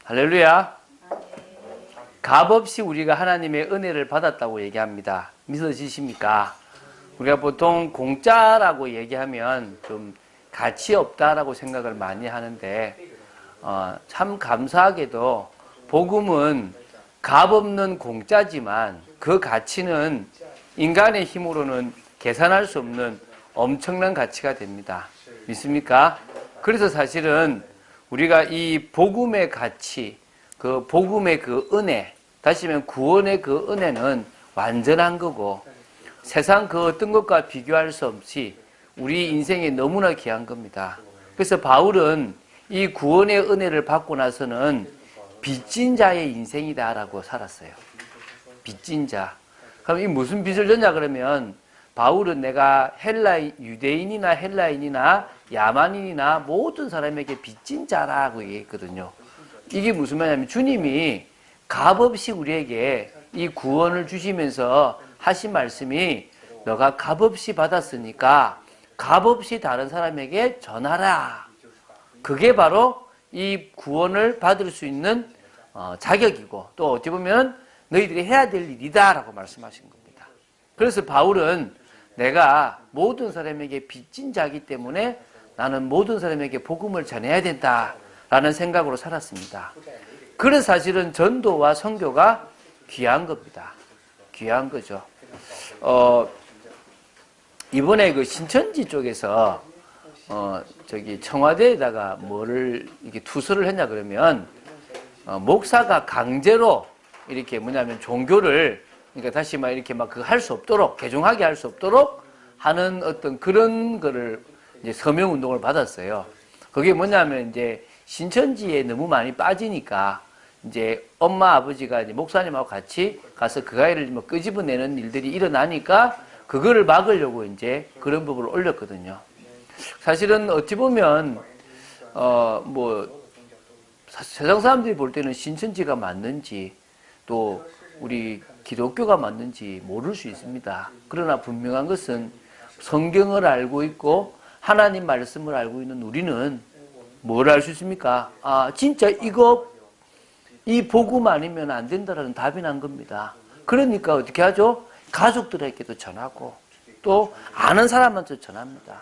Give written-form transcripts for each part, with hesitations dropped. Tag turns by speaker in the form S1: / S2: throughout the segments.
S1: 할렐루야. 값없이 우리가 하나님의 은혜를 받았다고 얘기합니다. 믿어지십니까? 우리가 보통 공짜라고 얘기하면 좀 가치 없다라고 생각을 많이 하는데 참 감사하게도 복음은 값없는 공짜지만 그 가치는 인간의 힘으로는 계산할 수 없는 엄청난 가치가 됩니다. 믿습니까? 그래서 사실은 우리가 이 복음의 가치, 그 복음의 그 은혜, 다시 말하면 구원의 그 은혜는 완전한 거고 세상 그 어떤 것과 비교할 수 없이 우리 인생에 너무나 귀한 겁니다. 그래서 바울은 이 구원의 은혜를 받고 나서는 빚진 자의 인생이다라고 살았어요. 빚진 자. 그럼 이 무슨 빚을 졌냐 그러면 바울은 내가 유대인이나 헬라인이나 야만인이나 모든 사람에게 빚진 자라고 얘기했거든요. 이게 무슨 말이냐면 주님이 값없이 우리에게 이 구원을 주시면서 하신 말씀이 너가 값없이 받았으니까 값없이 다른 사람에게 전하라. 그게 바로 이 구원을 받을 수 있는 자격이고 또 어찌 보면 너희들이 해야 될 일이다 라고 말씀하신 겁니다. 그래서 바울은 내가 모든 사람에게 빚진 자이기 때문에 나는 모든 사람에게 복음을 전해야 된다라는 생각으로 살았습니다. 그래서 사실은 전도와 선교가 귀한 겁니다. 귀한 거죠. 이번에 그 신천지 쪽에서 청와대에다가 뭐를 이렇게 투서를 했냐 그러면 목사가 강제로 이렇게 뭐냐면 종교를 그러니까 다시 말 이렇게 막 그 할 수 없도록 개종하게 할 수 없도록 하는 어떤 그런 거를 이제 서명 운동을 받았어요. 그게 뭐냐면 이제 신천지에 너무 많이 빠지니까 이제 엄마 아버지가 이제 목사님하고 같이 가서 그 아이를 뭐 끄집어내는 일들이 일어나니까 그거를 막으려고 이제 그런 법을 올렸거든요. 사실은 어찌 보면 세상 사람들이 볼 때는 신천지가 맞는지 또 우리 기독교가 맞는지 모를 수 있습니다. 그러나 분명한 것은 성경을 알고 있고 하나님 말씀을 알고 있는 우리는 뭘 알 수 있습니까? 진짜 이 복음 아니면 안 된다라는 답이 난 겁니다. 그러니까 어떻게 하죠? 가족들에게도 전하고 또 아는 사람한테도 전합니다.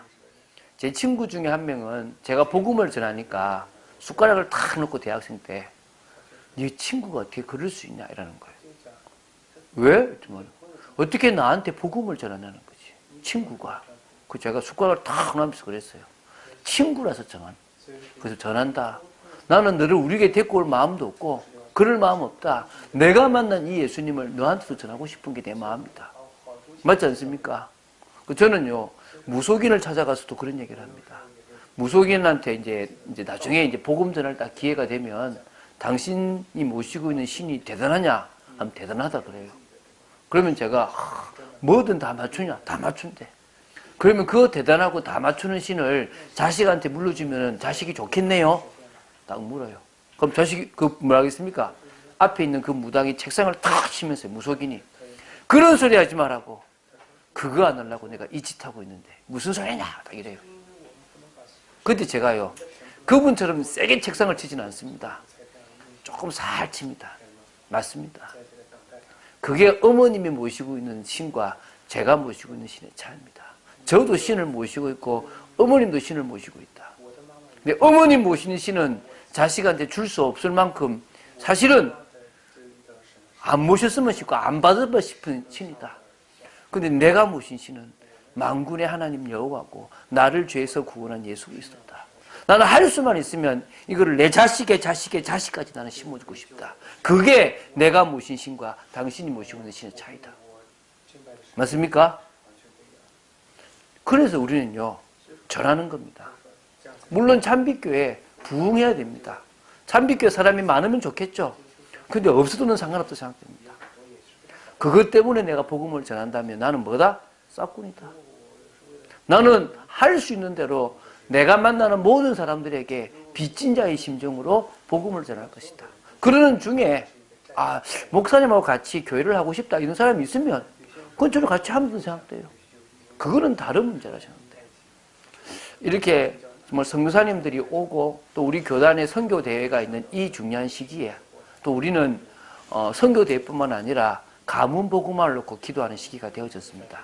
S1: 제 친구 중에 한 명은 제가 복음을 전하니까 숟가락을 탁 놓고 대학생 때 네 친구가 어떻게 그럴 수 있냐 이러는 거예요. 왜? 어떻게 나한테 복음을 전하냐는 거지. 친구가. 그 제가 숟가락을 탁 놓으면서 그랬어요. 친구라서 전한. 그래서 전한다. 나는 너를 우리에게 데리고 올 마음도 없고 그럴 마음 없다. 내가 만난 이 예수님을 너한테도 전하고 싶은 게 내 마음이다. 맞지 않습니까? 저는요 무속인을 찾아가서도 그런 얘기를 합니다. 무속인한테 이제 나중에 이제 복음 전할 딱 기회가 되면 당신이 모시고 있는 신이 대단하냐? 하면 대단하다 그래요. 그러면 제가 뭐든 다 맞추냐? 다 맞춘대. 그러면 그 대단하고 다 맞추는 신을 자식한테 물려주면 자식이 좋겠네요? 딱 물어요. 그럼 자식이 뭐라 하겠습니까? 앞에 있는 그 무당이 책상을 탁 치면서 무속인이 그런 소리 하지 말라고. 그거 안 하려고 내가 이 짓 하고 있는데 무슨 소리냐? 딱 이래요. 그때 제가요 그분처럼 세게 책상을 치지는 않습니다. 조금 살 칩니다. 맞습니다. 그게 어머님이 모시고 있는 신과 제가 모시고 있는 신의 차이입니다. 저도 신을 모시고 있고 어머님도 신을 모시고 있다. 근데 어머님 모시는 신은 자식한테 줄 수 없을 만큼 사실은 안 모셨으면 싶고 안 받으면 싶은 신이다. 근데 내가 모신 신은 만군의 하나님 여호와고 나를 죄에서 구원한 예수 그리스도다. 나는 할 수만 있으면 이거를 내 자식의 자식까지 나는 심어주고 싶다. 그게 내가 모신 신과 당신이 모시고 있는 신의 차이다. 맞습니까? 그래서 우리는요 전하는 겁니다. 물론 참빛교회 부흥해야 됩니다. 참빛교회 사람이 많으면 좋겠죠. 근데 없어도는 상관없다고 생각됩니다. 그것 때문에 내가 복음을 전한다면 나는 뭐다? 싹군이다. 나는 할 수 있는 대로 내가 만나는 모든 사람들에게 빚진 자의 심정으로 복음을 전할 것이다. 그러는 중에 목사님하고 같이 교회를 하고 싶다 이런 사람이 있으면 그건 저를 같이 하면 생각돼요. 그거는 다른 문제라 생각돼요. 이렇게 정말 선교사님들이 오고 또 우리 교단의 선교대회가 있는 이 중요한 시기에 또 우리는 선교대회뿐만 아니라 가문 복음화를 놓고 기도하는 시기가 되어졌습니다.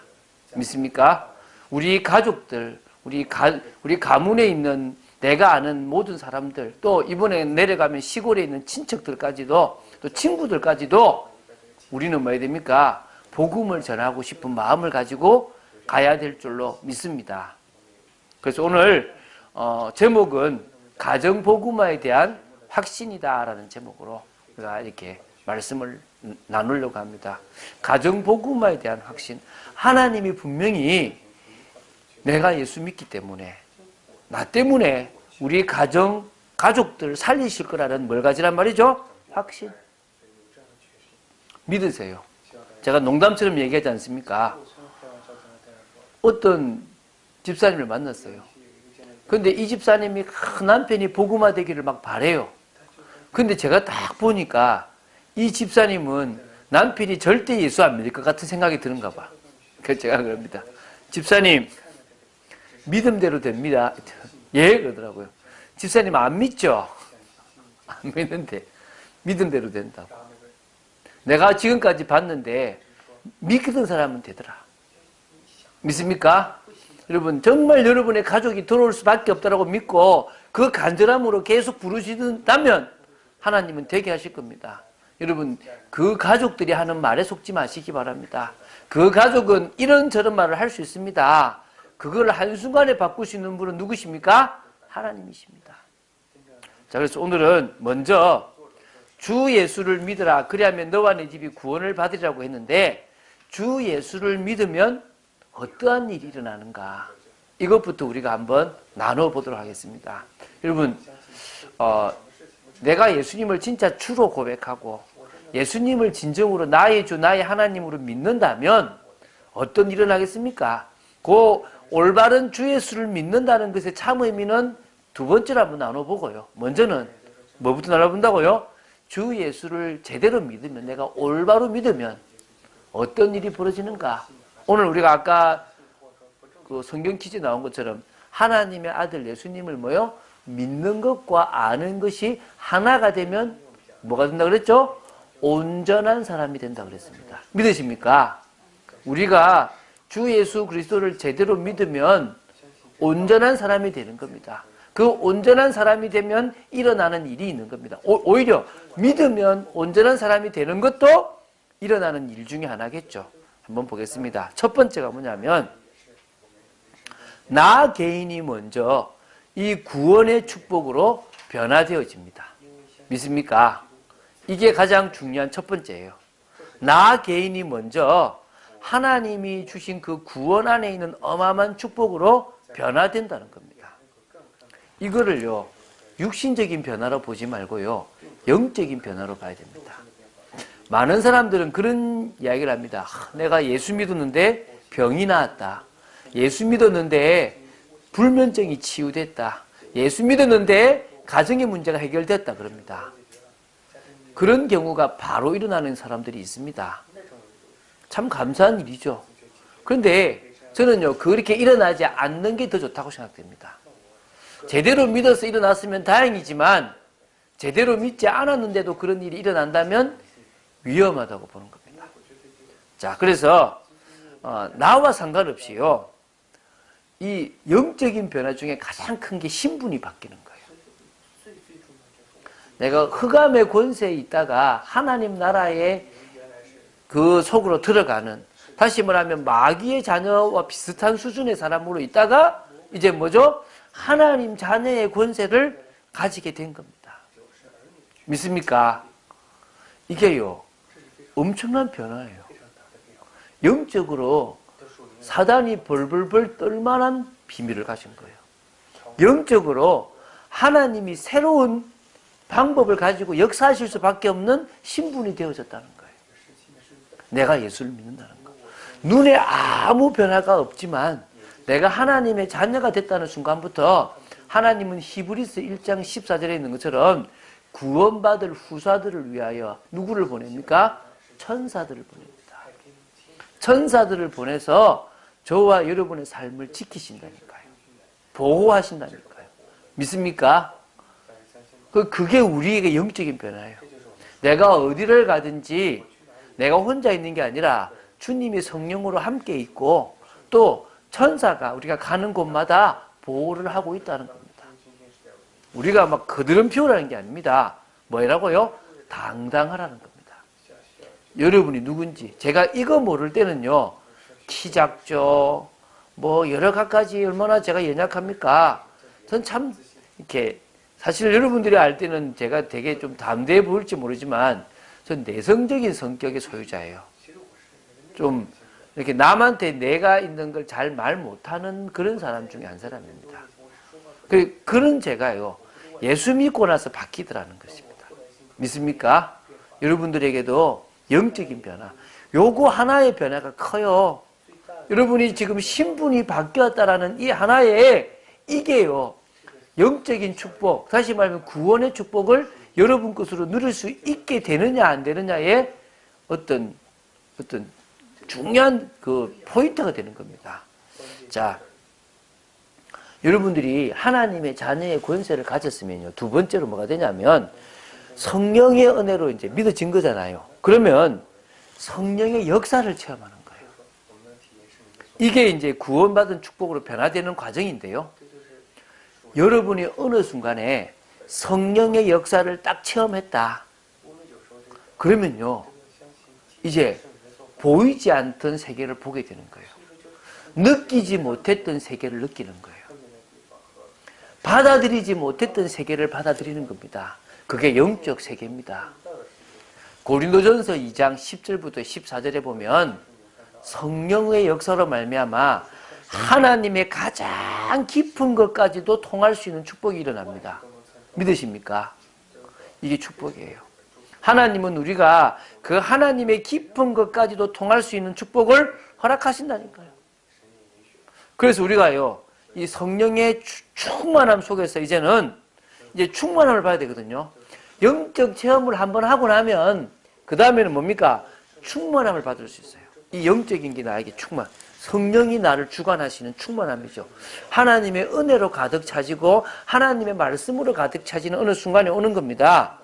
S1: 믿습니까? 우리 가족들, 우리 가문에 있는 내가 아는 모든 사람들, 또 이번에 내려가면 시골에 있는 친척들까지도, 또 친구들까지도 우리는 뭐 해야 됩니까? 복음을 전하고 싶은 마음을 가지고 가야 될 줄로 믿습니다. 그래서 오늘 제목은 가정복음화에 대한 확신이다라는 제목으로 우리가 이렇게 말씀을 나누려고 합니다. 가정복음화에 대한 확신. 하나님이 분명히 내가 예수 믿기 때문에, 나 때문에 우리 가족들 살리실 거라는 뭘 가지란 말이죠? 확신. 믿으세요. 제가 농담처럼 얘기하지 않습니까? 어떤 집사님을 만났어요. 근데 이 집사님이 남편이 복음화 되기를 막 바래요. 근데 제가 딱 보니까 이 집사님은 남편이 절대 예수 안 믿을 것 같은 생각이 드는가 봐. 그래서 제가 그럽니다. 집사님, 믿음대로 됩니다. 예, 그러더라고요. 집사님 안 믿죠? 안 믿는데 믿음대로 된다고. 내가 지금까지 봤는데 믿기던 사람은 되더라. 믿습니까? 여러분, 정말 여러분의 가족이 들어올 수밖에 없다고 믿고 그 간절함으로 계속 부르시다면 하나님은 되게 하실 겁니다. 여러분, 그 가족들이 하는 말에 속지 마시기 바랍니다. 그 가족은 이런저런 말을 할 수 있습니다. 그걸 한순간에 바꿀 수 있는 분은 누구십니까? 하나님이십니다. 자, 그래서 오늘은 먼저 주 예수를 믿으라. 그리하면 너와 네 집이 구원을 받으리라고 했는데, 주 예수를 믿으면 어떠한 일이 일어나는가? 이것부터 우리가 한번 나눠보도록 하겠습니다. 여러분, 내가 예수님을 진짜 주로 고백하고 예수님을 진정으로 나의 주, 나의 하나님으로 믿는다면 어떤 일이 일어나겠습니까? 그 올바른 주 예수를 믿는다는 것의 참 의미는 두 번째로 한번 나눠보고요. 먼저는 뭐부터 나눠본다고요? 주 예수를 제대로 믿으면, 내가 올바로 믿으면 어떤 일이 벌어지는가? 오늘 우리가 아까 그 성경 퀴즈 나온 것처럼 하나님의 아들 예수님을 뭐요? 믿는 것과 아는 것이 하나가 되면 뭐가 된다 그랬죠? 온전한 사람이 된다 그랬습니다. 믿으십니까? 우리가 주 예수 그리스도를 제대로 믿으면 온전한 사람이 되는 겁니다. 그 온전한 사람이 되면 일어나는 일이 있는 겁니다. 오히려 믿으면 온전한 사람이 되는 것도 일어나는 일 중에 하나겠죠. 한번 보겠습니다. 첫 번째가 뭐냐면, 나 개인이 먼저 이 구원의 축복으로 변화되어집니다. 믿습니까? 이게 가장 중요한 첫 번째예요. 나 개인이 먼저 하나님이 주신 그 구원 안에 있는 어마어마한 축복으로 변화된다는 겁니다. 이거를요, 육신적인 변화로 보지 말고요, 영적인 변화로 봐야 됩니다. 많은 사람들은 그런 이야기를 합니다. 내가 예수 믿었는데 병이 나았다. 예수 믿었는데 불면증이 치유됐다. 예수 믿었는데 가정의 문제가 해결됐다. 그럽니다. 그런 경우가 바로 일어나는 사람들이 있습니다. 참 감사한 일이죠. 그런데 저는요, 그렇게 일어나지 않는 게 더 좋다고 생각됩니다. 제대로 믿어서 일어났으면 다행이지만 제대로 믿지 않았는데도 그런 일이 일어난다면 위험하다고 보는 겁니다. 자, 그래서 나와 상관없이요, 이 영적인 변화 중에 가장 큰 게 신분이 바뀌는 거예요. 내가 흑암의 권세에 있다가 하나님 나라의 그 속으로 들어가는, 다시 말하면 마귀의 자녀와 비슷한 수준의 사람으로 있다가 이제 뭐죠? 하나님 자녀의 권세를 가지게 된 겁니다. 믿습니까? 이게요, 엄청난 변화예요. 영적으로 사단이 벌벌벌 떨만한 비밀을 가진 거예요. 영적으로 하나님이 새로운 방법을 가지고 역사하실 수밖에 없는 신분이 되어졌다는 거예요. 내가 예수를 믿는다는 거. 눈에 아무 변화가 없지만 내가 하나님의 자녀가 됐다는 순간부터 하나님은 히브리서 1장 14절에 있는 것처럼 구원받을 후사들을 위하여 누구를 보냅니까? 천사들을 보냅니다. 천사들을 보내서 저와 여러분의 삶을 지키신다니까요. 보호하신다니까요. 믿습니까? 그게 우리에게 영적인 변화예요. 내가 어디를 가든지 내가 혼자 있는 게 아니라 주님이 성령으로 함께 있고 또 천사가 우리가 가는 곳마다 보호를 하고 있다는 겁니다. 우리가 막 거드름 피우라는 게 아닙니다. 뭐라고요? 당당하라는 겁니다. 여러분이 누군지 제가 이거 모를 때는요, 키 작죠, 뭐 여러 가지 얼마나 제가 연약합니까? 전 참 이렇게 사실 여러분들이 알 때는 제가 되게 좀 담대해 보일지 모르지만 전 내성적인 성격의 소유자예요. 좀 이렇게 남한테 내가 있는 걸 잘 말 못하는 그런 사람 중에 한 사람입니다. 그런 제가요, 예수 믿고 나서 바뀌더라는 것입니다. 믿습니까? 여러분들에게도 영적인 변화, 요거 하나의 변화가 커요. 여러분이 지금 신분이 바뀌었다라는 이 하나의 이게요, 영적인 축복, 다시 말하면 구원의 축복을 여러분 것으로 누릴 수 있게 되느냐 안 되느냐의 어떤 중요한 그 포인트가 되는 겁니다. 자, 여러분들이 하나님의 자녀의 권세를 가졌으면요, 두 번째로 뭐가 되냐면 성령의 은혜로 이제 믿어진 거잖아요. 그러면 성령의 역사를 체험하는 거예요. 이게 이제 구원받은 축복으로 변화되는 과정인데요. 여러분이 어느 순간에 성령의 역사를 딱 체험했다. 그러면요, 이제 보이지 않던 세계를 보게 되는 거예요. 느끼지 못했던 세계를 느끼는 거예요. 받아들이지 못했던 세계를 받아들이는 겁니다. 그게 영적 세계입니다. 고린도전서 2장 10절부터 14절에 보면 성령의 역사로 말미암아 하나님의 가장 깊은 것까지도 통할 수 있는 축복이 일어납니다. 믿으십니까? 이게 축복이에요. 하나님은 우리가 그 하나님의 깊은 것까지도 통할 수 있는 축복을 허락하신다니까요. 그래서 우리가요, 이 성령의 충만함 속에서 이제는 이제 충만함을 봐야 되거든요. 영적 체험을 한번 하고 나면 그 다음에는 뭡니까? 충만함을 받을 수 있어요. 이 영적인 게 나에게 충만, 성령이 나를 주관하시는 충만함이죠. 하나님의 은혜로 가득 차지고 하나님의 말씀으로 가득 차지는 어느 순간에 오는 겁니다.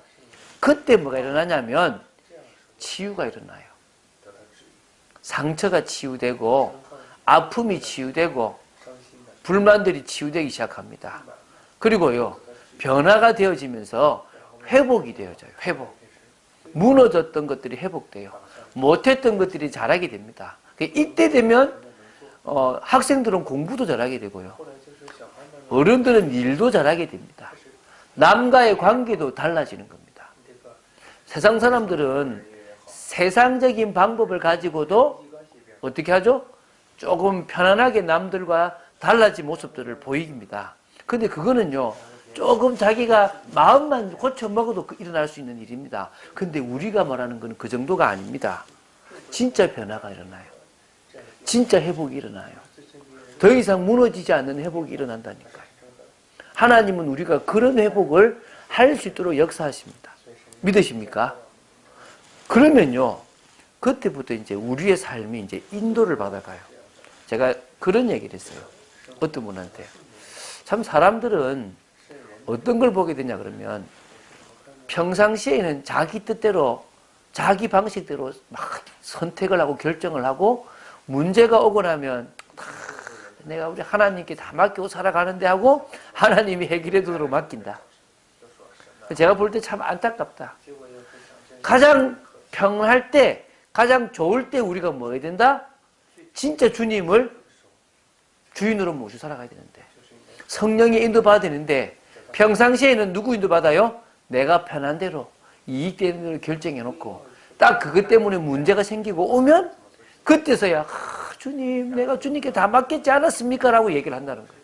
S1: 그때 뭐가 일어나냐면 치유가 일어나요. 상처가 치유되고 아픔이 치유되고 불만들이 치유되기 시작합니다. 그리고요, 변화가 되어지면서 회복이 되어져요. 회복. 무너졌던 것들이 회복돼요. 못했던 것들이 잘하게 됩니다. 이때 되면 학생들은 공부도 잘하게 되고요, 어른들은 일도 잘하게 됩니다. 남과의 관계도 달라지는 겁니다. 세상 사람들은 세상적인 방법을 가지고도 어떻게 하죠? 조금 편안하게 남들과 달라진 모습들을 보입니다. 근데 그거는요, 조금 자기가 마음만 고쳐먹어도 일어날 수 있는 일입니다. 근데 우리가 말하는 건 그 정도가 아닙니다. 진짜 변화가 일어나요. 진짜 회복이 일어나요. 더 이상 무너지지 않는 회복이 일어난다니까요. 하나님은 우리가 그런 회복을 할 수 있도록 역사하십니다. 믿으십니까? 그러면요, 그때부터 이제 우리의 삶이 이제 인도를 받아가요. 제가 그런 얘기를 했어요. 어떤 분한테. 참 사람들은 어떤 걸 보게 되냐 그러면 평상시에는 자기 뜻대로 자기 방식대로 막 선택을 하고 결정을 하고 문제가 오고 나면 내가 우리 하나님께 다 맡기고 살아가는데 하고 하나님이 해결해 두도록 맡긴다. 제가 볼 때 참 안타깝다. 가장 평안할 때, 가장 좋을 때 우리가 뭐 해야 된다? 진짜 주님을 주인으로 모시고 살아가야 되는데, 성령의 인도받아야 되는데 평상시에는 누구 인도받아요? 내가 편한 대로 이익되는 대로 결정해놓고 딱 그것 때문에 문제가 생기고 오면 그때서야 주님, 내가 주님께 다 맡겼지 않았습니까? 라고 얘기를 한다는 거예요.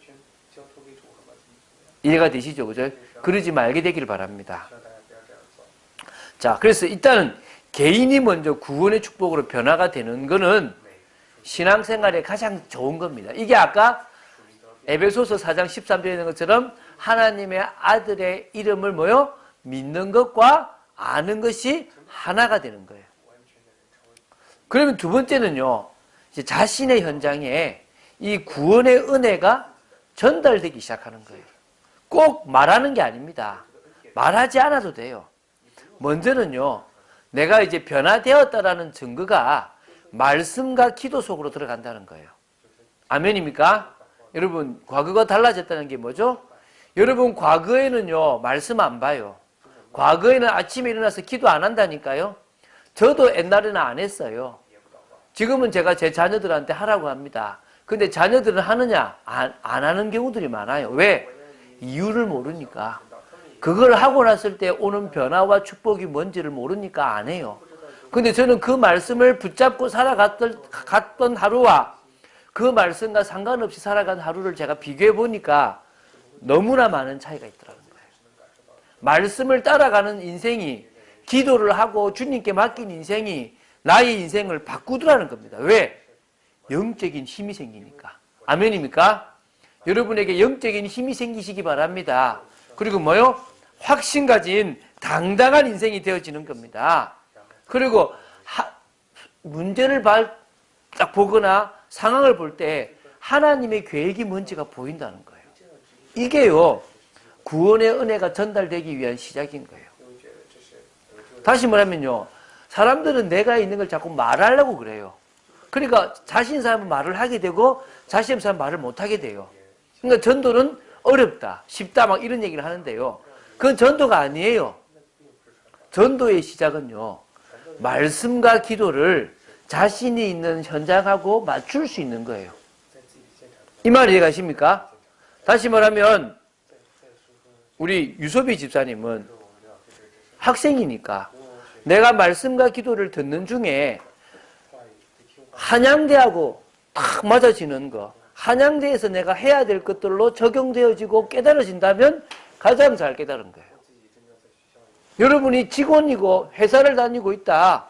S1: 이해가 되시죠? 그죠? 그러지 말게 되기를 바랍니다. 자, 그래서 일단은 개인이 먼저 구원의 축복으로 변화가 되는 거는 신앙생활에 가장 좋은 겁니다. 이게 아까 에베소서 4장 13절에 있는 것처럼 하나님의 아들의 이름을 뭐요? 믿는 것과 아는 것이 하나가 되는 거예요. 그러면 두 번째는요, 이제 자신의 현장에 이 구원의 은혜가 전달되기 시작하는 거예요. 꼭 말하는 게 아닙니다. 말하지 않아도 돼요. 먼저는요, 내가 이제 변화되었다라는 증거가 말씀과 기도 속으로 들어간다는 거예요. 아멘입니까? 여러분, 과거가 달라졌다는 게 뭐죠? 여러분, 과거에는요, 말씀 안 봐요. 과거에는 아침에 일어나서 기도 안 한다니까요. 저도 옛날에는 안 했어요. 지금은 제가 제 자녀들한테 하라고 합니다. 근데 자녀들은 하느냐? 안 하는 경우들이 많아요. 왜? 이유를 모르니까. 그걸 하고 났을 때 오는 변화와 축복이 뭔지를 모르니까 안 해요. 근데 저는 그 말씀을 붙잡고 살아갔던 하루와 그 말씀과 상관없이 살아간 하루를 제가 비교해 보니까 너무나 많은 차이가 있더라는 거예요. 말씀을 따라가는 인생이, 기도를 하고 주님께 맡긴 인생이 나의 인생을 바꾸더라는 겁니다. 왜? 영적인 힘이 생기니까. 아멘입니까? 여러분에게 영적인 힘이 생기시기 바랍니다. 그리고 뭐요? 확신 가진 당당한 인생이 되어지는 겁니다. 그리고 문제를 딱 보거나 상황을 볼 때 하나님의 계획이 뭔지가 보인다는 거예요. 이게요, 구원의 은혜가 전달되기 위한 시작인 거예요. 다시 말하면요, 사람들은 내가 있는 걸 자꾸 말하려고 그래요. 그러니까 자신 사람은 말을 하게 되고 자신 사람은 말을 못하게 돼요. 그러니까 전도는 어렵다, 쉽다 막 이런 얘기를 하는데요. 그건 전도가 아니에요. 전도의 시작은요, 말씀과 기도를 자신이 있는 현장하고 맞출 수 있는 거예요. 이 말 이해가십니까? 다시 말하면 우리 유소비 집사님은 학생이니까 내가 말씀과 기도를 듣는 중에 한양대하고 딱 맞아지는 거, 한양대에서 내가 해야 될 것들로 적용되어지고 깨달아진다면 가장 잘 깨달은 거예요. 여러분이 직원이고 회사를 다니고 있다.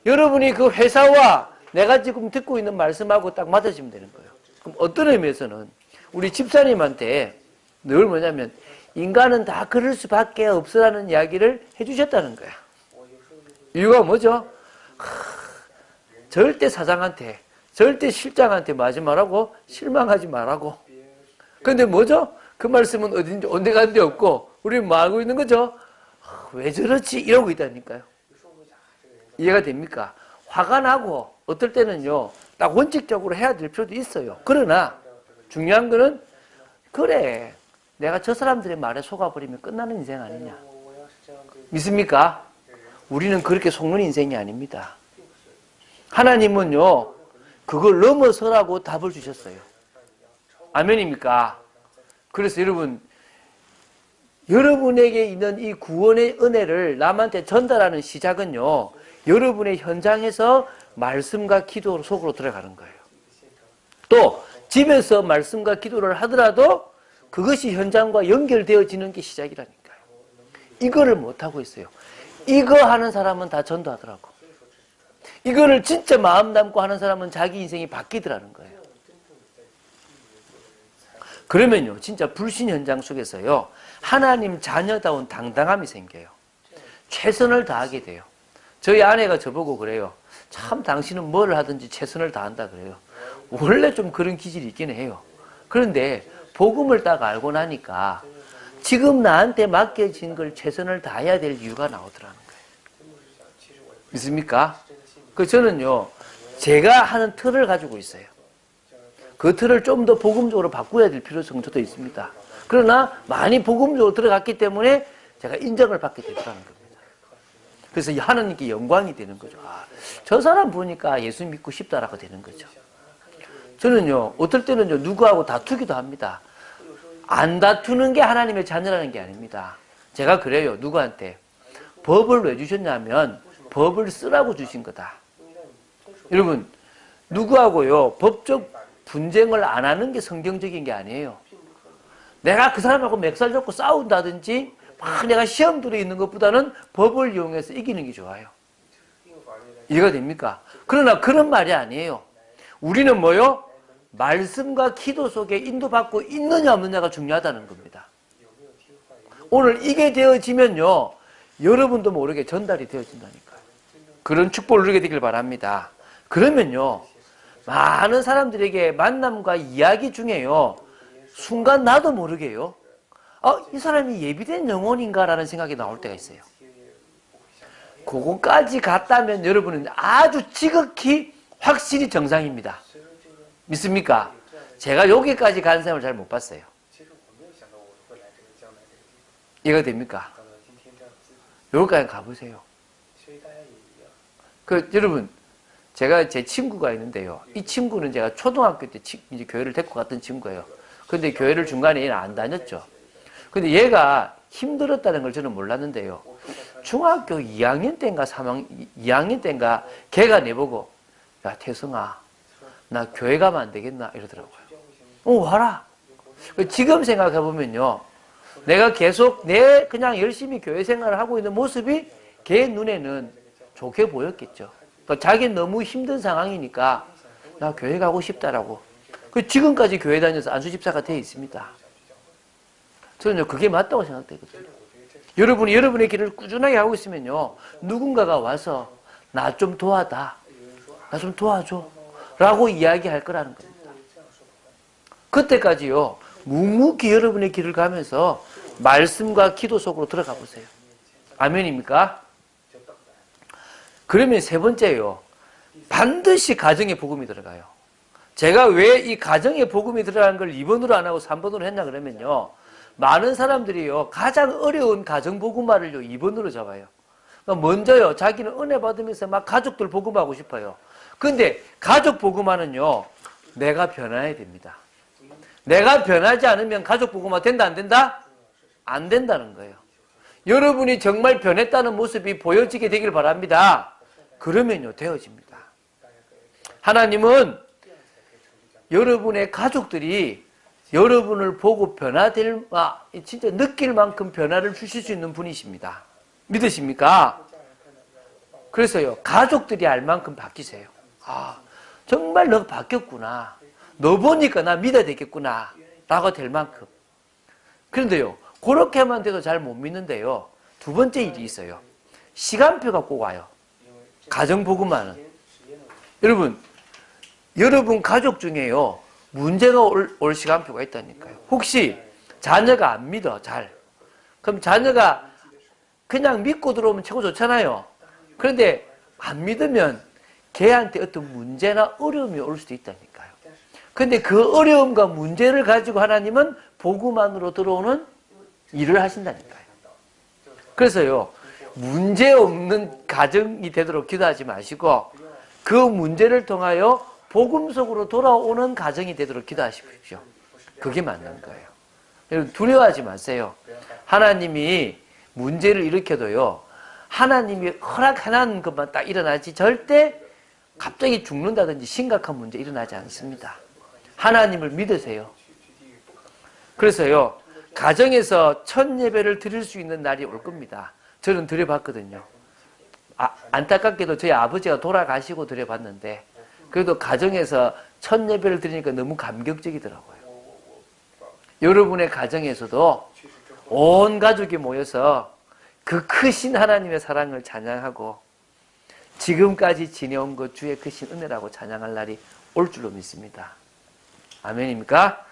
S1: 여러분이 그 회사와 내가 지금 듣고 있는 말씀하고 딱 맞아지면 되는 거예요. 그럼 어떤 의미에서는 우리 집사님한테 늘 뭐냐면 인간은 다 그럴 수밖에 없으라는 이야기를 해주셨다는 거야. 이유가 뭐죠? 절대 사장한테, 절대 실장한테 맞지 말라고, 실망하지 말라고. 근데 뭐죠? 그 말씀은 어딘지 온데간데 없고 우리는 뭐 알고 있는 거죠? 왜 저렇지? 이러고 있다니까요. 이해가 됩니까? 화가 나고 어떨 때는요, 딱 원칙적으로 해야 될 필요도 있어요. 그러나 중요한 거는 그래, 내가 저 사람들의 말에 속아버리면 끝나는 인생 아니냐. 믿습니까? 우리는 그렇게 속는 인생이 아닙니다. 하나님은요, 그걸 넘어서라고 답을 주셨어요. 아멘입니까? 그래서 여러분에게 있는 이 구원의 은혜를 남한테 전달하는 시작은요, 여러분의 현장에서 말씀과 기도 속으로 들어가는 거예요. 또 집에서 말씀과 기도를 하더라도 그것이 현장과 연결되어지는 게 시작이라니까요. 이거를 못하고 있어요. 이거 하는 사람은 다 전도하더라고. 이거를 진짜 마음 담고 하는 사람은 자기 인생이 바뀌더라는 거예요. 그러면요, 진짜 불신 현장 속에서요, 하나님 자녀다운 당당함이 생겨요. 최선을 다하게 돼요. 저희 아내가 저보고 그래요. 참 당신은 뭘 하든지 최선을 다한다 그래요. 원래 좀 그런 기질이 있기는 해요. 그런데 복음을 딱 알고 나니까 지금 나한테 맡겨진 걸 최선을 다해야 될 이유가 나오더라는 거예요. 믿습니까? 저는요, 제가 하는 틀을 가지고 있어요. 그 틀을 좀 더 복음적으로 바꿔야 될 필요성도 있습니다. 그러나 많이 복음적으로 들어갔기 때문에 제가 인정을 받게 되더라는 겁니다. 그래서 하나님께 영광이 되는 거죠. 아, 저 사람 보니까 예수 믿고 싶다라고 되는 거죠. 저는요, 어떨 때는요, 누구하고 다투기도 합니다. 안 다투는 게 하나님의 자녀라는 게 아닙니다. 제가 그래요, 누구한테. 법을 왜 주셨냐면 법을 쓰라고 주신 거다. 여러분, 누구하고요, 법적 분쟁을 안 하는 게 성경적인 게 아니에요. 내가 그 사람하고 멱살 잡고 싸운다든지 막 내가 시험 들어 있는 것보다는 법을 이용해서 이기는 게 좋아요. 이해가 됩니까? 그러나 그런 말이 아니에요. 우리는 뭐요? 말씀과 기도 속에 인도받고 있느냐 없느냐가 중요하다는 겁니다. 오늘 이게 되어지면요, 여러분도 모르게 전달이 되어진다니까요. 그런 축복을 누리게 되길 바랍니다. 그러면요, 많은 사람들에게 만남과 이야기 중에요, 순간 나도 모르게요, 이 사람이 예비된 영혼인가라는 생각이 나올 때가 있어요. 그거까지 갔다면 여러분은 아주 지극히 확실히 정상입니다. 믿습니까? 제가 여기까지 간 사람을 잘 못 봤어요. 이해가 됩니까? 여기까지 가보세요. 여러분, 제가 제 친구가 있는데요. 이 친구는 제가 초등학교 때 이제 교회를 데리고 갔던 친구예요. 근데 교회를 중간에 얘는 안 다녔죠. 근데 얘가 힘들었다는 걸 저는 몰랐는데요. 중학교 2학년 때인가 2학년 때인가 걔가 내보고, 야, 태성아, 나 교회 가면 안 되겠나? 이러더라고요. 와라. 지금 생각해보면요. 내가 계속 그냥 열심히 교회 생활을 하고 있는 모습이 걔 눈에는 좋게 보였겠죠. 그러니까 자기는 너무 힘든 상황이니까 나 교회 가고 싶다라고. 지금까지 교회 다녀서 안수집사가 되어 있습니다. 저는 그게 맞다고 생각되거든요. 여러분이 여러분의 길을 꾸준하게 하고 있으면요. 누군가가 와서 나 좀 도와다. 나 좀 도와줘. 라고 이야기할 거라는 겁니다. 그때까지요. 묵묵히 여러분의 길을 가면서 말씀과 기도 속으로 들어가 보세요. 아멘입니까? 그러면 세 번째요. 반드시 가정의 복음이 들어가요. 제가 왜 이 가정의 복음이 들어가는 걸 2번으로 안 하고 3번으로 했냐 그러면요. 많은 사람들이요. 가장 어려운 가정 복음화를요. 2번으로 잡아요. 그러니까 먼저요. 자기는 은혜 받으면서 막 가족들 복음하고 싶어요. 근데 가족 복음화는요. 내가 변화해야 됩니다. 내가 변하지 않으면 가족 복음화 된다 안 된다? 안 된다는 거예요. 여러분이 정말 변했다는 모습이 보여지게 되길 바랍니다. 그러면요. 되어집니다. 하나님은 여러분의 가족들이 여러분을 보고 진짜 느낄 만큼 변화를 주실 수 있는 분이십니다. 믿으십니까? 그래서요. 가족들이 알 만큼 바뀌세요. 정말 너 바뀌었구나. 너 보니까 나 믿어야 되겠구나. 라고 될 만큼. 그런데요. 그렇게만 돼도 잘 못 믿는데요. 두 번째 일이 있어요. 시간표가 꼭 와요. 가정복음화는. 여러분 가족 중에요. 문제가 올 시간표가 있다니까요. 혹시 자녀가 안 믿어, 잘. 그럼 자녀가 그냥 믿고 들어오면 최고 좋잖아요. 그런데 안 믿으면 걔한테 어떤 문제나 어려움이 올 수도 있다니까요. 근데 그 어려움과 문제를 가지고 하나님은 복음 안으로 들어오는 일을 하신다니까요. 그래서요. 문제 없는 가정이 되도록 기도하지 마시고 그 문제를 통하여 복음 속으로 돌아오는 가정이 되도록 기도하십시오. 그게 맞는 거예요. 여러분 두려워하지 마세요. 하나님이 문제를 일으켜도요. 하나님이 허락하는 것만 딱 일어나지 절대 갑자기 죽는다든지 심각한 문제 일어나지 않습니다. 하나님을 믿으세요. 그래서요. 가정에서 첫 예배를 드릴 수 있는 날이 올 겁니다. 저는 드려봤거든요. 안타깝게도 저희 아버지가 돌아가시고 드려봤는데 그래도 가정에서 첫 예배를 드리니까 너무 감격적이더라고요. 여러분의 가정에서도 온 가족이 모여서 그 크신 하나님의 사랑을 찬양하고 지금까지 지내온 것 주의 크신 은혜라고 찬양할 날이 올 줄로 믿습니다. 아멘입니까?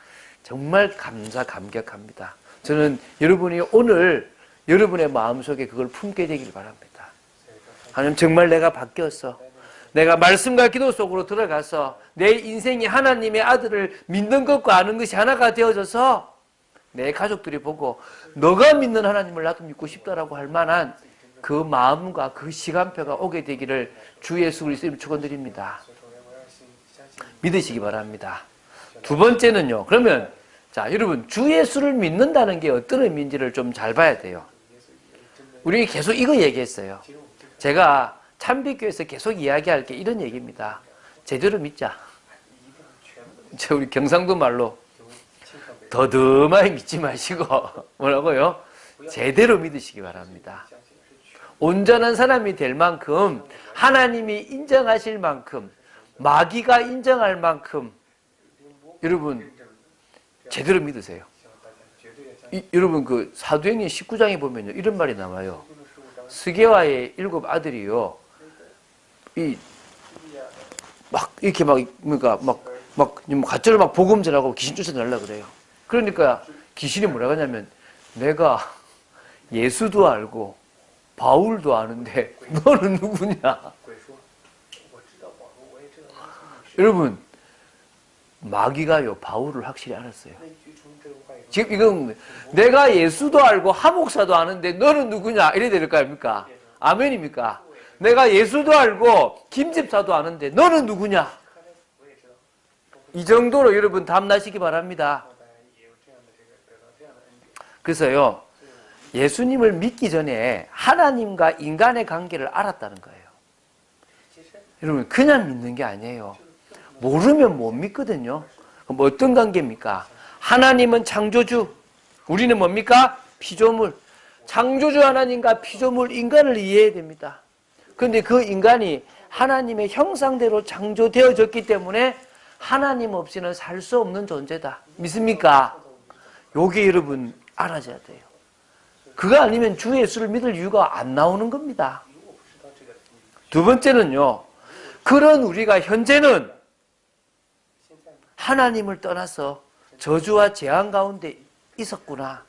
S1: 정말 감격합니다. 저는 여러분이 오늘 여러분의 마음속에 그걸 품게 되길 바랍니다. 하나님 정말 내가 바뀌었어. 내가 말씀과 기도 속으로 들어가서 내 인생이 하나님의 아들을 믿는 것과 아는 것이 하나가 되어져서 내 가족들이 보고 너가 믿는 하나님을 나도 믿고 싶다라고 할 만한 그 마음과 그 시간표가 오게 되기를 주 예수 그리스도님 축원드립니다. 믿으시기 바랍니다. 두 번째는요. 그러면 자 여러분 주 예수를 믿는다는 게 어떤 의미인지를 좀 잘 봐야 돼요. 우리 계속 이거 얘기했어요. 제가 참빛교회에서 계속 이야기할 게 이런 얘기입니다. 제대로 믿자. 우리 경상도 말로 더듬하게 믿지 마시고 뭐라고요? 제대로 믿으시기 바랍니다. 온전한 사람이 될 만큼 하나님이 인정하실 만큼 마귀가 인정할 만큼 여러분 제대로 믿으세요. 여러분 그 사도행전 19장에 보면요 이런 말이 나와요. 스게와의 7 아들이요 막 이렇게 가짜로 막 복음 전하고 귀신 쫓아내려고 그래요. 그러니까 귀신이 뭐라고 하냐면 내가 예수도 알고 바울도 아는데 너는 누구냐? 여러분, 마귀가요 바울을 확실히 알았어요. 지금 이건 내가 예수도 알고 하목사도 아는데 너는 누구냐? 이래야 될 거 아닙니까? 아멘입니까? 내가 예수도 알고 김집사도 아는데 너는 누구냐? 이 정도로 여러분 답나시기 바랍니다. 그래서요, 예수님을 믿기 전에 하나님과 인간의 관계를 알았다는 거예요. 여러분, 그냥 믿는 게 아니에요. 모르면 못 믿거든요. 그럼 어떤 관계입니까? 하나님은 창조주, 우리는 뭡니까? 피조물. 창조주 하나님과 피조물 인간을 이해해야 됩니다. 그런데 그 인간이 하나님의 형상대로 창조되어졌기 때문에 하나님 없이는 살 수 없는 존재다. 믿습니까? 요게 여러분 알아줘야 돼요. 그거 아니면 주 예수를 믿을 이유가 안 나오는 겁니다. 두 번째는요, 그런 우리가 현재는 하나님을 떠나서 저주와 재앙 가운데 있었구나.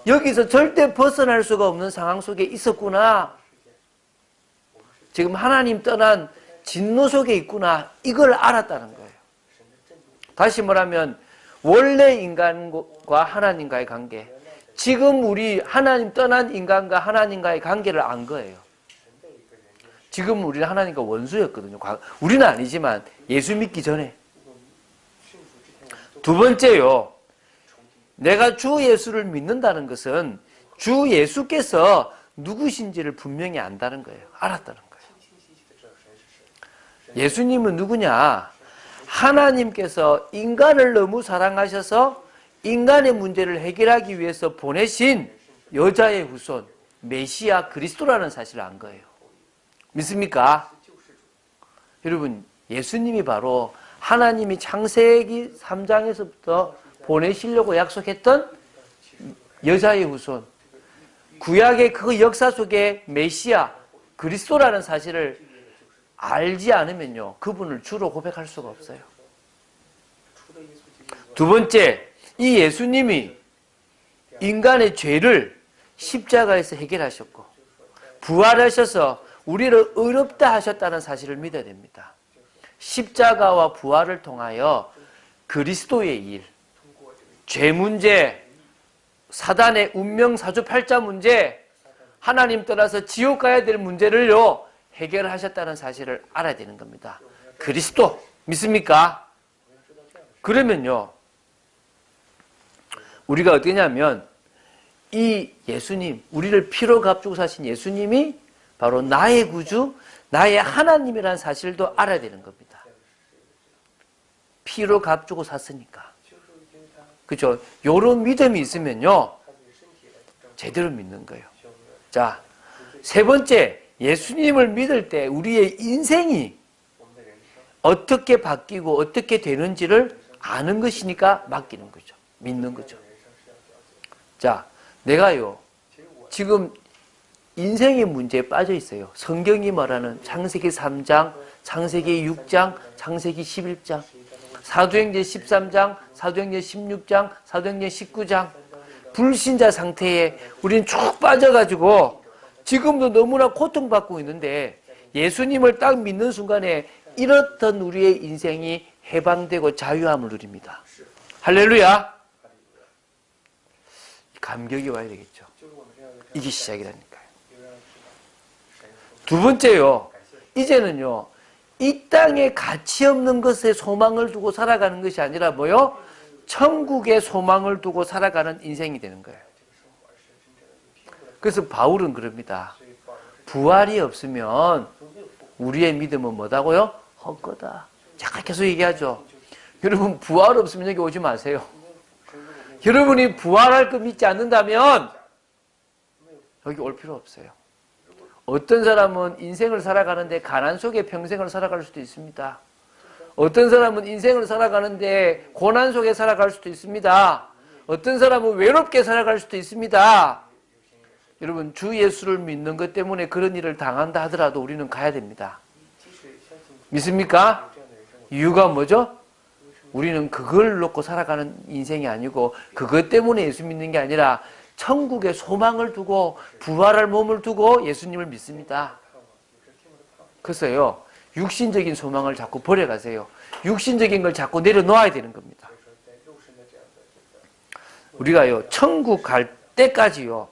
S1: 여기서 절대 벗어날 수가 없는 상황 속에 있었구나. 지금 하나님 떠난 진노 속에 있구나. 이걸 알았다는 거예요. 다시 말하면 원래 인간과 하나님과의 관계, 지금 우리 하나님 떠난 인간과 하나님과의 관계를 안 거예요. 지금 우리는 하나님과 원수였거든요. 우리는 아니지만 예수 믿기 전에. 두 번째요, 내가 주 예수를 믿는다는 것은 주 예수께서 누구신지를 분명히 안다는 거예요. 알았다는 거예요. 예수님은 누구냐? 하나님께서 인간을 너무 사랑하셔서 인간의 문제를 해결하기 위해서 보내신 여자의 후손, 메시아 그리스도라는 사실을 안 거예요. 믿습니까? 여러분, 예수님이 바로 하나님이 창세기 3장에서부터 보내시려고 약속했던 여자의 후손, 구약의 그 역사 속에 메시아 그리스도라는 사실을 알지 않으면요, 그분을 주로 고백할 수가 없어요. 두 번째, 이 예수님이 인간의 죄를 십자가에서 해결하셨고 부활하셔서 우리를 의롭다 하셨다는 사실을 믿어야 됩니다. 십자가와 부활을 통하여 그리스도의 일, 죄 문제, 사단의 운명 사주팔자 문제, 하나님 떠나서 지옥 가야 될 문제를요 해결하셨다는 사실을 알아야 되는 겁니다. 그리스도 믿습니까? 그러면요, 우리가 어떠냐면 이 예수님, 우리를 피로 값주고 사신 예수님이 바로 나의 구주, 나의 하나님이라는 사실도 알아야 되는 겁니다. 피로 값주고 샀으니까. 그렇죠? 요런 믿음이 있으면요 제대로 믿는 거예요. 자, 세 번째, 예수님을 믿을 때 우리의 인생이 어떻게 바뀌고 어떻게 되는지를 아는 것이니까 맡기는 거죠. 믿는 거죠. 자, 내가요 지금 인생의 문제에 빠져 있어요. 성경이 말하는 창세기 3장, 창세기 6장, 창세기 11장, 사도행전 13장, 사도행전 16장, 사도행전 19장, 불신자 상태에 우리는 쭉 빠져가지고 지금도 너무나 고통받고 있는데 예수님을 딱 믿는 순간에 이렇던 우리의 인생이 해방되고 자유함을 누립니다. 할렐루야! 감격이 와야 되겠죠. 이게 시작이라니까요. 두 번째요, 이제는요 이 땅에 가치 없는 것에 소망을 두고 살아가는 것이 아니라 뭐요? 천국에 소망을 두고 살아가는 인생이 되는 거예요. 그래서 바울은 그럽니다. 부활이 없으면 우리의 믿음은 뭐다고요? 헛거다. 잠깐 계속 얘기하죠. 여러분, 부활 없으면 여기 오지 마세요. 여러분이 부활할 거 믿지 않는다면 여기 올 필요 없어요. 어떤 사람은 인생을 살아가는데 가난 속에 평생을 살아갈 수도 있습니다. 어떤 사람은 인생을 살아가는데 고난 속에 살아갈 수도 있습니다. 어떤 사람은 외롭게 살아갈 수도 있습니다. 여러분, 주 예수를 믿는 것 때문에 그런 일을 당한다 하더라도 우리는 가야 됩니다. 믿습니까? 이유가 뭐죠? 우리는 그걸 놓고 살아가는 인생이 아니고 그것 때문에 예수 믿는 게 아니라 천국에 소망을 두고 부활할 몸을 두고 예수님을 믿습니다. 그래서요, 육신적인 소망을 자꾸 버려가세요. 육신적인 걸 자꾸 내려놓아야 되는 겁니다. 우리가요, 천국 갈 때까지요,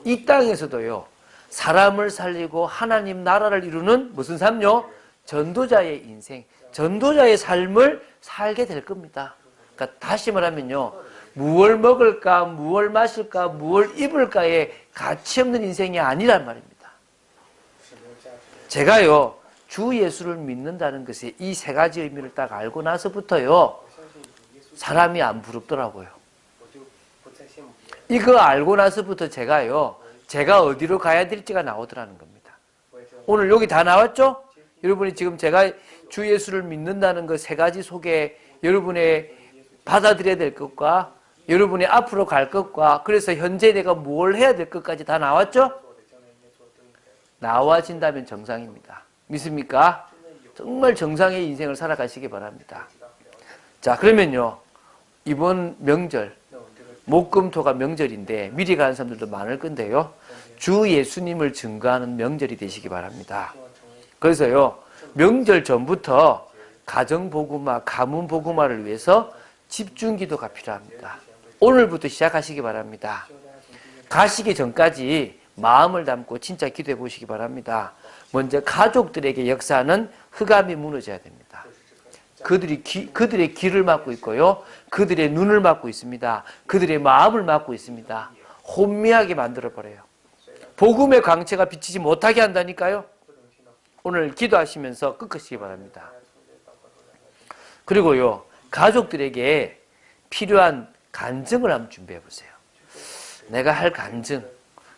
S1: 이 땅에서도요, 사람을 살리고 하나님 나라를 이루는 무슨 삶요? 전도자의 인생, 전도자의 삶을 살게 될 겁니다. 그러니까 다시 말하면요, 무얼 먹을까, 무얼 마실까, 무얼 입을까에 가치 없는 인생이 아니란 말입니다. 제가요, 주 예수를 믿는다는 것이 이 세 가지 의미를 딱 알고 나서부터요, 사람이 안 부럽더라고요. 이거 알고 나서부터 제가 어디로 가야 될지가 나오더라는 겁니다. 오늘 여기 다 나왔죠? 여러분이 지금 제가 주 예수를 믿는다는 그 세 가지 속에 여러분의 받아들여야 될 것과 여러분이 앞으로 갈 것과 그래서 현재 내가 뭘 해야 될 것까지 다 나왔죠? 나와진다면 정상입니다. 믿습니까? 정말 정상의 인생을 살아가시기 바랍니다. 자, 그러면요, 이번 명절, 목금토가 명절인데 미리 가는 사람들도 많을 건데요, 주 예수님을 증거하는 명절이 되시기 바랍니다. 그래서요, 명절 전부터 가정복음화, 가문복음화를 위해서 집중기도가 필요합니다. 오늘부터 시작하시기 바랍니다. 가시기 전까지 마음을 담고 진짜 기도해 보시기 바랍니다. 먼저 가족들에게 역사하는 흑암이 무너져야 됩니다. 그들의 귀를 막고 있고요, 그들의 눈을 막고 있습니다. 그들의 마음을 막고 있습니다. 혼미하게 만들어버려요. 복음의 광채가 비치지 못하게 한다니까요. 오늘 기도하시면서 끄끄시기 바랍니다. 그리고요, 가족들에게 필요한 간증을 한번 준비해 보세요. 내가 할 간증,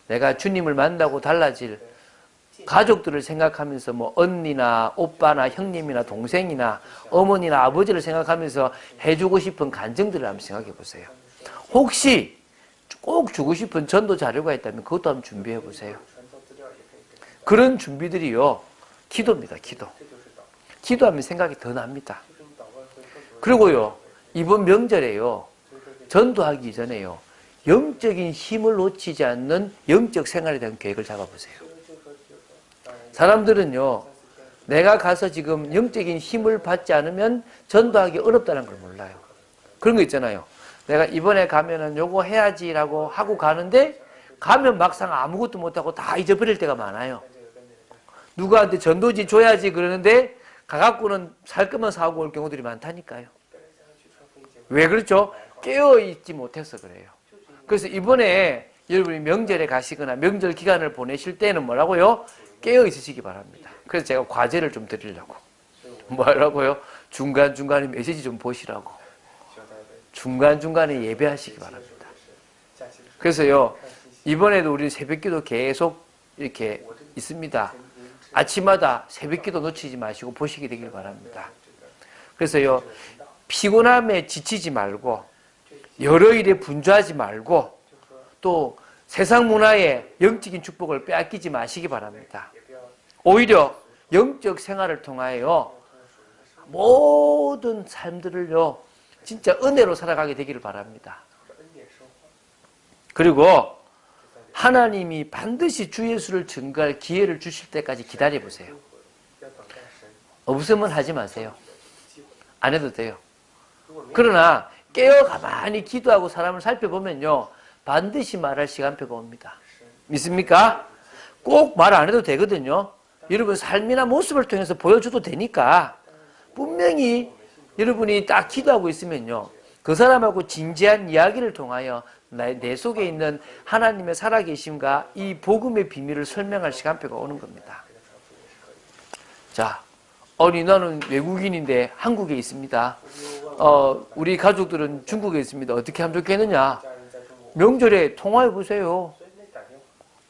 S1: 내가 주님을 만나고 달라질 가족들을 생각하면서 뭐 언니나 오빠나 형님이나 동생이나 어머니나 아버지를 생각하면서 해주고 싶은 간증들을 한번 생각해 보세요. 혹시 꼭 주고 싶은 전도 자료가 있다면 그것도 한번 준비해 보세요. 그런 준비들이요, 기도입니다. 기도하면 생각이 더 납니다. 그리고요, 이번 명절에요, 전도하기 전에요, 영적인 힘을 놓치지 않는 영적 생활에 대한 계획을 잡아보세요. 사람들은요, 내가 가서 지금 영적인 힘을 받지 않으면 전도하기 어렵다는 걸 몰라요. 그런 거 있잖아요. 내가 이번에 가면은 요거 해야지라고 하고 가는데 가면 막상 아무것도 못하고 다 잊어버릴 때가 많아요. 누구한테 전도지 줘야지 그러는데 가갖고는 살 것만 사고 올 경우들이 많다니까요. 왜 그렇죠? 깨어있지 못해서 그래요. 그래서 이번에 여러분이 명절에 가시거나 명절 기간을 보내실 때는 뭐라고요? 깨어있으시기 바랍니다. 그래서 제가 과제를 좀 드리려고. 뭐라고요? 중간중간에 메시지 좀 보시라고. 중간중간에 예배하시기 바랍니다. 그래서요, 이번에도 우리 새벽기도 계속 이렇게 있습니다. 아침마다 새벽기도 놓치지 마시고 보시게 되길 바랍니다. 그래서요, 피곤함에 지치지 말고 여러 일에 분주하지 말고 또 세상 문화의 영적인 축복을 빼앗기지 마시기 바랍니다. 오히려 영적 생활을 통하여 모든 삶들을요, 진짜 은혜로 살아가게 되기를 바랍니다. 그리고 하나님이 반드시 주 예수를 증거할 기회를 주실 때까지 기다려보세요. 없으면 하지 마세요. 안 해도 돼요. 그러나 깨어 가만히 기도하고 사람을 살펴보면요, 반드시 말할 시간표가 옵니다. 믿습니까? 꼭 말 안 해도 되거든요. 여러분 삶이나 모습을 통해서 보여줘도 되니까 분명히 여러분이 딱 기도하고 있으면요, 그 사람하고 진지한 이야기를 통하여 내 속에 있는 하나님의 살아계심과 이 복음의 비밀을 설명할 시간표가 오는 겁니다. 자, 아니 나는 외국인인데 한국에 있습니다. 우리 가족들은 중국에 있습니다. 어떻게 하면 좋겠느냐? 명절에 통화해 보세요.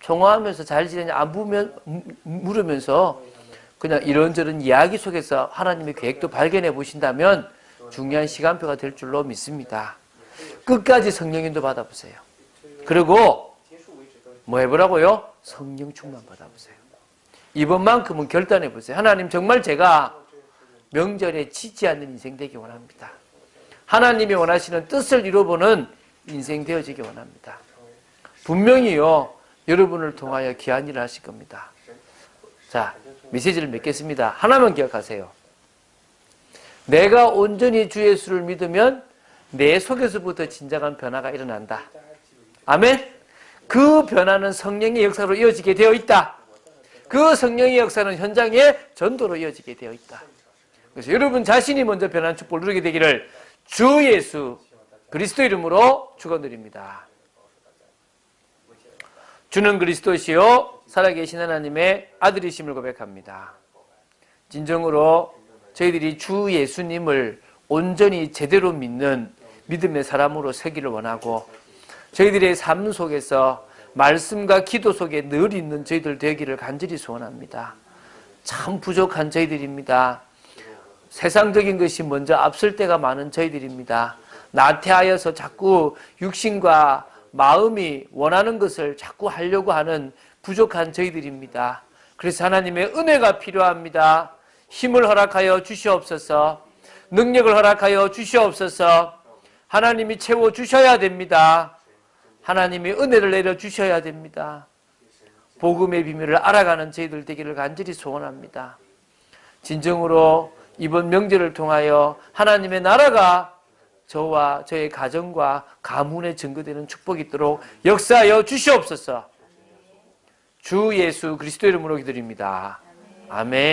S1: 통화하면서 잘 지내냐 안 물으면서 그냥 이런저런 이야기 속에서 하나님의 계획도 발견해 보신다면 중요한 시간표가 될 줄로 믿습니다. 끝까지 성령인도 받아보세요. 그리고 뭐 해보라고요? 성령 충만 받아보세요. 이번만큼은 결단해 보세요. 하나님, 정말 제가 명절에 지지 않는 인생 되기 원합니다. 하나님이 원하시는 뜻을 이루어보는 인생 되어지기 원합니다. 분명히요, 여러분을 통하여 귀한 일을 하실 겁니다. 자, 메시지를 맺겠습니다. 하나만 기억하세요. 내가 온전히 주 예수를 믿으면 내 속에서부터 진정한 변화가 일어난다. 아멘? 그 변화는 성령의 역사로 이어지게 되어 있다. 그 성령의 역사는 현장의 전도로 이어지게 되어 있다. 그래서 여러분 자신이 먼저 변화의 축복을 누리게 되기를 주 예수 그리스도 이름으로 축원드립니다. 주는 그리스도시요 살아계신 하나님의 아들이심을 고백합니다. 진정으로 저희들이 주 예수님을 온전히 제대로 믿는 믿음의 사람으로 서기를 원하고 저희들의 삶 속에서 말씀과 기도 속에 늘 있는 저희들 되기를 간절히 소원합니다. 참 부족한 저희들입니다. 세상적인 것이 먼저 앞설 때가 많은 저희들입니다. 나태하여서 자꾸 육신과 마음이 원하는 것을 자꾸 하려고 하는 부족한 저희들입니다. 그래서 하나님의 은혜가 필요합니다. 힘을 허락하여 주시옵소서. 능력을 허락하여 주시옵소서. 하나님이 채워주셔야 됩니다. 하나님이 은혜를 내려주셔야 됩니다. 복음의 비밀을 알아가는 저희들 되기를 간절히 소원합니다. 진정으로 이번 명절을 통하여 하나님의 나라가 저와 저의 가정과 가문에 증거되는 축복이 있도록 역사하여 주시옵소서. 주 예수 그리스도 이름으로 기도드립니다. 아멘.